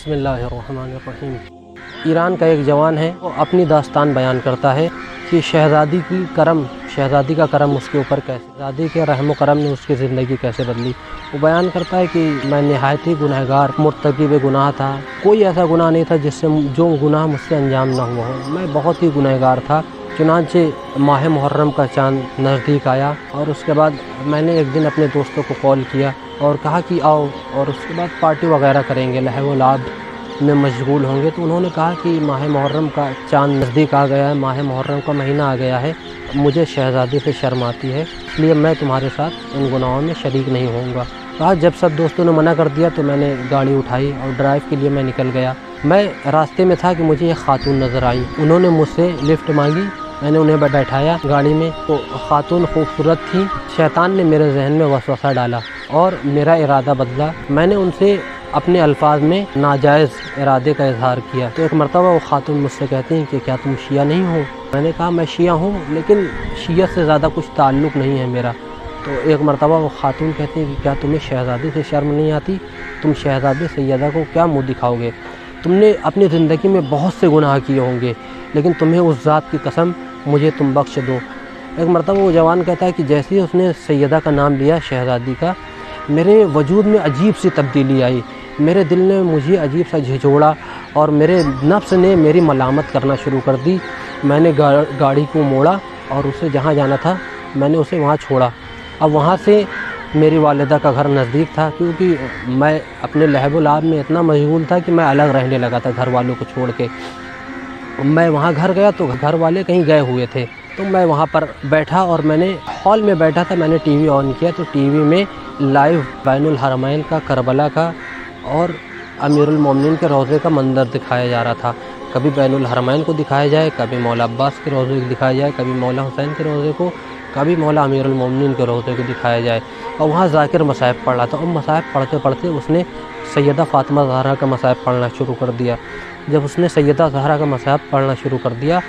बिस्मिल्लाहिर्रहमानिर्रहीम। ईरान का एक जवान है, वो अपनी दास्तान बयान करता है कि शहज़ादी का करम उसके ऊपर कैसे, शहज़ादी के रहम करम ने उसकी ज़िंदगी कैसे बदली। वो बयान करता है कि मैं नहायत ही गुनहगार मुर्तकिब गुनाह था, कोई ऐसा गुनाह नहीं था जो गुनाह मुझसे अंजाम ना हुआ हो। मैं बहुत ही गुनहगार था। चुनांचे माह मुहर्रम का चाँद नज़दीक आया और उसके बाद मैंने एक दिन अपने दोस्तों को कॉल किया और कहा कि आओ, और उसके बाद पार्टी वगैरह करेंगे, लहव व लाभ में मशगूल होंगे। तो उन्होंने कहा कि माह मुहर्रम का चाँद नज़दीक आ गया है, माह मुहर्रम का महीना आ गया है, मुझे शहज़ादी से शर्म आती है, इसलिए मैं तुम्हारे साथ इन गुनाहों में शरीक नहीं होऊंगा। कहा जब सब दोस्तों ने मना कर दिया तो मैंने गाड़ी उठाई और ड्राइव के लिए मैं निकल गया। मैं रास्ते में था कि मुझे एक खातून नज़र आई, उन्होंने मुझसे लिफ्ट मांगी, मैंने उन्हें बैठाया गाड़ी में। तो खातून खूबसूरत थी। शैतान ने मेरे जहन में वसवसा डाला और मेरा इरादा बदला। मैंने उनसे अपने अल्फाज में नाजायज़ इरादे का इजहार किया। तो एक मरतबा वो खातून मुझसे कहती हैं कि क्या तुम शिया नहीं हो? मैंने कहा मैं शिया हूँ, लेकिन शियत से ज़्यादा कुछ ताल्लुक़ नहीं है मेरा। तो एक मरतबा वो खातून कहती हैं कि क्या तुम्हें शहज़ादी से शर्म नहीं आती? तुम शहज़ादी सैयदा को क्या मुँह दिखाओगे? तुमने अपनी ज़िंदगी में बहुत से गुनाह किए होंगे, लेकिन तुम्हें उस ज़ात की कसम, मुझे तुम बख्श दो। एक मरतबा वो जवान कहता है कि जैसे ही उसने सैयदा का नाम लिया, शहज़ादी का, मेरे वजूद में अजीब सी तब्दीली आई। मेरे दिल ने मुझे अजीब सा झिझोड़ा और मेरे नफ्स ने मेरी मलामत करना शुरू कर दी। मैंने गाड़ी को मोड़ा और उसे जहाँ जाना था मैंने उसे वहाँ छोड़ा। अब वहाँ से मेरी वालिदा का घर नज़दीक था, क्योंकि मैं अपने लहब व लाभ में इतना मशगूल था कि मैं अलग रहने लगा था घर वालों को छोड़ के। मैं वहाँ घर गया तो घर वाले कहीं गए हुए थे, तो मैं वहाँ पर बैठा और मैंने हॉल में बैठा था, मैंने टीवी ऑन किया तो टीवी में लाइव बैनुल हरमैन का, करबला का और अमीरुल मोमिनीन के रोज़े का मंजर दिखाया जा रहा था। कभी बैनुल हरमैन को दिखाया जाए, कभी मौला अब्बास के रोज़े को दिखाया जाए, कभी मौला हुसैन के रोज़े को, कभी मौला अमीरुल मोमिनीन के रोज़े को दिखाया जाए। और वहाँ ज़ाकिर मसाइब पढ़ रहा था और मसाइब पढ़ते पढ़ते उसने सैयदा फ़ातिमा ज़हरा का मसाइब पढ़ना शुरू कर दिया। जब उसने सैयदा ज़हरा का मसाइब पढ़ना शुरू कर दिया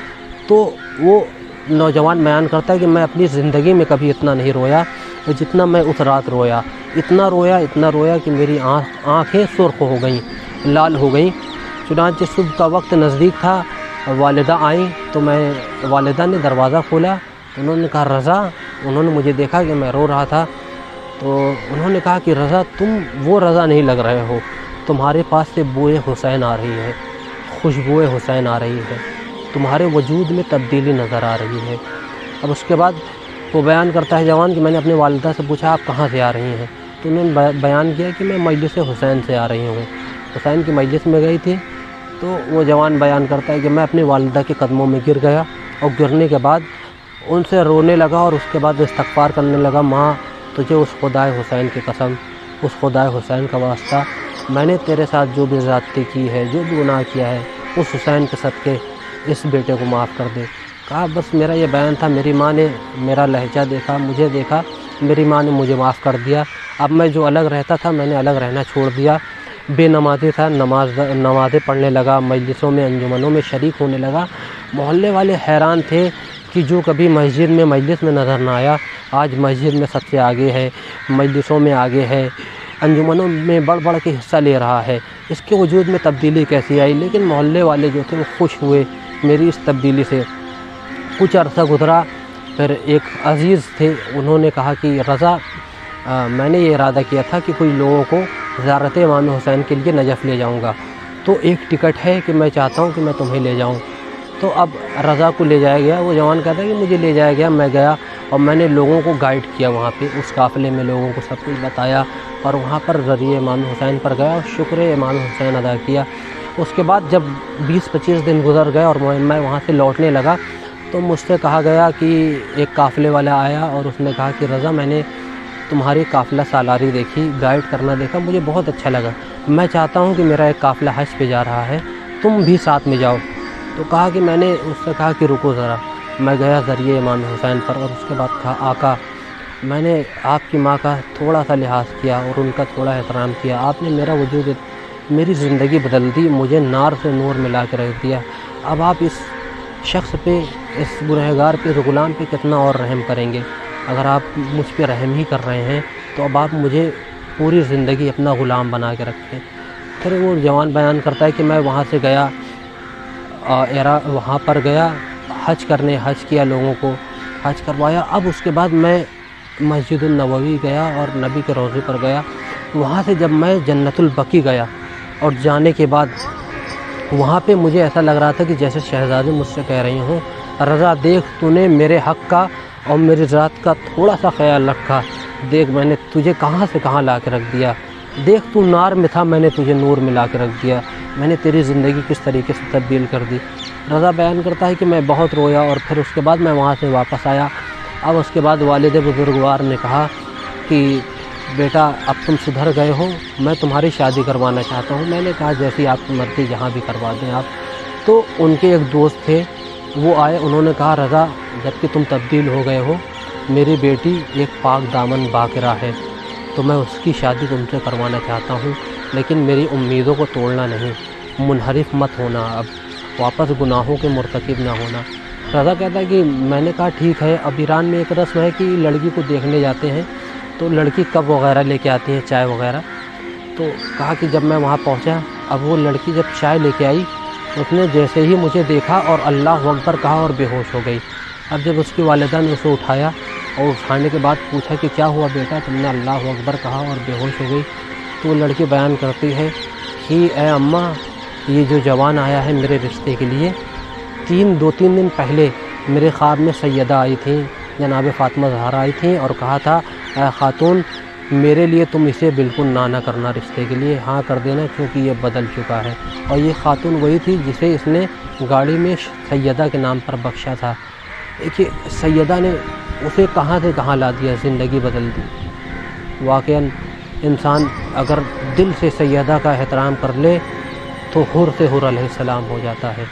तो वो नौजवान बयान करता है कि मैं अपनी ज़िंदगी में कभी इतना नहीं रोया जितना मैं उस रात रोया। इतना रोया कि मेरी आँखें सुर्ख हो गईं, लाल हो गईं। चुनांचे सुबह का वक्त नज़दीक था, वालिदा आई तो वालिदा ने दरवाज़ा खोला तो उन्होंने कहा रज़ा, उन्होंने मुझे देखा कि मैं रो रहा था तो उन्होंने कहा कि रज़ा, तुम वो रज़ा नहीं लग रहे हो, तुम्हारे पास से बूए हुसैन आ रही है, खुशबुए हुसैन आ रही है, तुम्हारे वजूद में तब्दीली नज़र आ रही है। अब उसके बाद वो बयान करता है जवान कि मैंने अपनी वालिदा से पूछा आप कहाँ से आ रही हैं? तो उन्होंने बयान किया कि मैं मजलिस हुसैन से आ रही हूँ, हुसैन की मजलिस में गई थी। तो वो जवान बयान करता है कि मैं अपनी वालिदा के कदमों में गिर गया और गिरने के बाद उनसे रोने लगा और उसके बाद इस्तग़फ़ार करने लगा, माँ तुझे उस खुदाए हुसैन की कसम, उस खुदाए हुसैन का वास्ता, मैंने तेरे साथ जो भी ज़्यादती की है, जो भी गुनाह किया है, उस हुसैन के सदक़े इस बेटे को माफ़ कर दे। कहा बस मेरा ये बयान था, मेरी माँ ने मेरा लहजा देखा, मुझे देखा, मेरी माँ ने मुझे माफ़ कर दिया। अब मैं जो अलग रहता था मैंने अलग रहना छोड़ दिया। बेनमाज़ी था, नमाज़ें पढ़ने लगा, मजलिसों में, अंजुमनों में शरीक होने लगा। मोहल्ले वाले हैरान थे कि जो कभी मस्जिद में मजलिस में नज़र ना आया, आज मस्जिद में सबसे आगे है, मजलिसों में आगे है, अंजुमनों में बढ़ बढ़ के हिस्सा ले रहा है। इसके वजूद में तब्दीली कैसी आई? लेकिन मोहल्ले वाले जो थे वो खुश हुए मेरी इस तब्दीली से। कुछ अरसा गुजरा, फिर एक अज़ीज़ थे, उन्होंने कहा कि रज़ा, मैंने ये इरादा किया था कि कोई लोगों को ज़ियारत इमाम हुसैन के लिए नजफ़ ले जाऊंगा, तो एक टिकट है कि मैं चाहता हूँ कि मैं तुम्हें ले जाऊँ। तो अब रज़ा को ले जाया गया। वो जवान कहता है कि मुझे ले जाया गया, मैं गया और मैंने लोगों को गाइड किया वहाँ पे, उस काफ़िले में लोगों को सब कुछ बताया और वहाँ पर ज़रिए इमाम हुसैन पर गया और शुक्र इमाम हुसैन अदा किया। उसके बाद जब 20-25 दिन गुजर गए और मैं वहाँ से लौटने लगा तो मुझसे कहा गया कि एक काफ़िले वाला आया और उसने कहा कि रज़ा, मैंने तुम्हारी काफ़िला सालारी देखी, गाइड करना देखा, मुझे बहुत अच्छा लगा, मैं चाहता हूँ कि मेरा एक काफ़िला हज पे जा रहा है, तुम भी साथ में जाओ। तो कहा कि मैंने उससे कहा कि रुको ज़रा। मैं गया ज़रिए इमाम हुसैन पर और उसके बाद कहा आका, मैंने आपकी माँ का थोड़ा सा लिहाज किया और उनका थोड़ा एहतराम किया, आपने मेरा वजूद, मेरी ज़िंदगी बदल दी, मुझे नार से नूर मिला के रख दिया। अब आप इस शख्स पे, इस गुनहगार पे, इस ग़ुलाम पे कितना और रहम करेंगे? अगर आप मुझ पे रहम ही कर रहे हैं तो अब आप मुझे पूरी ज़िंदगी अपना ग़ुलाम बना के रखें। پھر وہ جوان بیان کرتا ہے کہ میں وہاں سے گیا، وہاں پر گیا حج کرنے، حج کیا، لوگوں کو حج کروایا۔ اب اس کے بعد میں مسجد النبوی گیا اور نبی کے روضے پر گیا۔ وہاں سے جب میں جنت البقیع گیا اور جانے کے بعد وہاں پہ مجھے ایسا لگ رہا تھا کہ جیسے شہزادی مجھ سے کہہ رہی ہوں، رضا دیکھ تو نے میرے حق کا اور میری ذات کا تھوڑا سا خیال رکھا، دیکھ میں نے تجھے کہاں سے کہاں لا کے رکھ دیا، دیکھ تو نار میں تھا، میں نے تجھے نور میں لا کے رکھ دیا، میں نے تیری زندگی کس طریقے سے تبدیل کر دی۔ رضا بیان کرتا ہے کہ میں بہت رویا اور پھر اس کے بعد میں وہاں سے واپس آیا۔ اب اس کے بعد والد بزرگوار نے کہا کہ بیٹا اب تم سدھر گئے ہو، میں تمہاری شادی کروانا چاہتا ہوں۔ میں نے کہا جیسی آپ کی مرضی، جہاں بھی کروا دیں آپ۔ تو ان کے ایک دوست تھے، وہ آئے، انہوں نے کہا رضا جب کہ تم تبدیل ہو گئے ہو، میری بیٹی ایک پاک دامن باقرہ ہے، تو میں اس کی شادی تم سے کروانا چاہتا ہوں، لیکن میری امیدوں کو توڑنا نہیں، منحرف مت ہونا، اب واپس گناہوں کے مرتکب نہ ہونا۔ رضا کہتا ہے کہ میں نے کہا ٹھیک ہے۔ اب ایران میں ایک رسم ہے کہ لڑکی کو دیکھنے جاتے ہیں تو لڑکی کپ وغیرہ لے کے آتی ہے، چائے وغیرہ۔ تو کہا کہ جب میں وہاں پہنچا، اب وہ لڑکی جب چائے لے کے آئی، اس نے جیسے ہی مجھے دیکھا اور اللہ اکبر کہا اور بے ہوش ہو گئی۔ اب جب اس کی والدہ نے اسے اٹھایا اور اٹھانے کے بعد پوچھا کہ کیا ہوا بیٹا، تم نے اللہ اکبر کہا اور بے ہوش ہو گئی؟ تو وہ لڑکی بیان کرتی ہے کہ اے اماں، یہ جو جوان آیا ہے میرے رشتے کے لیے، دو تین دن پہلے میرے خواب میں سیدہ آئی تھیں، جناب فاطمہ زہرا آئی تھیں اور کہا تھا اے خاتون میرے لیے تم اسے بالکل نہ کرنا، رشتے کے لیے ہاں کر دینا کیونکہ یہ بدل چکا ہے۔ اور یہ خاتون وہی تھی جسے اس نے گاڑی میں سیدہ کے نام پر بخشا تھا۔ دیکھیے سیدہ نے اسے کہاں سے کہاں لا دیا، زندگی بدل دی۔ واقعاً انسان اگر دل سے سیدہ کا احترام کر لے تو حر سے حر علیہ السلام ہو جاتا ہے۔